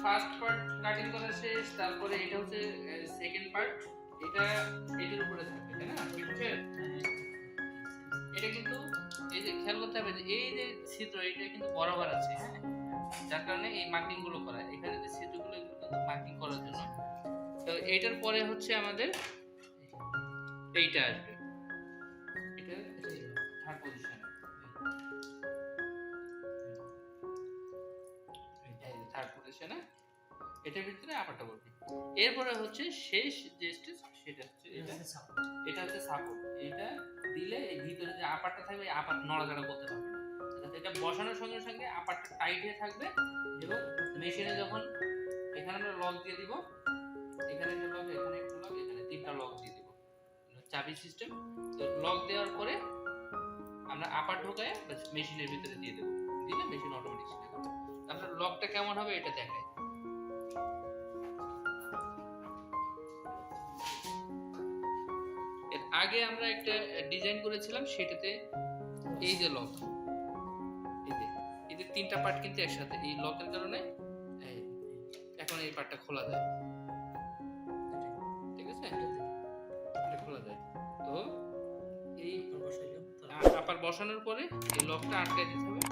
First part cutting করা শেষ, তারপরে এটা হচ্ছে সেকেন্ড পার্ট, এটা এটার উপরে থাকবে তাই না? বুঝছেন? এটা কিন্তু এই যে খেয়াল করতে হবে যে এই যে ছিদ্র এটা কিন্তু বরাবর আছে, হ্যাঁ, যার কারণে এই মার্কিং গুলো করা, এখানে যে ছিদ্রগুলো এগুলো কিন্তু মার্কিং করার জন্য। তো এইটার পরে হচ্ছে আমাদের এইটা আসবে, এটা থার্ড পজিশন, থার্ড পজিশনে এটার ভিতরে আপারটা বলবি। এরপরে হচ্ছে শেষ যে স্টেজ সেটা হচ্ছে এটা হচ্ছে সাপোর্ট। এটা দিলে এই ভিতরে যে আপারটা থাকবে এই আপার নড়াচড়া করতে পারবে না। এটা বসানোর সঙ্গে সঙ্গে আপারটা টাইট হয়ে থাকবে এবং মেশিনে যখন এখানে আমরা লক দিয়ে দিব, এখানে একটা লক, এখানে একটা লক, এখানে তিনটা লক দিয়ে দিব, চাবি সিস্টেম। তো লক দেওয়ার পরে আমরা আপার ঢোকায় মেশিনের ভিতরে দিয়ে দেবো, দিলে মেশিন অটোমেটিক শিখে যাবে। আপনার লকটা কেমন হবে এটা দেখায়। এর আগে আমরা একটা ডিজাইন করেছিলাম, সেটাতে এই যে লক, এই যে তিনটা পার্ট কিন্তু একসাথে, এই লকের কারণে এখন এই পার্টটা খোলা যায়, ঠিক আছে, এটা খোলা যায়। তো এই আপার বসানোর পরে এই লকটা আটকে দিতে হবে,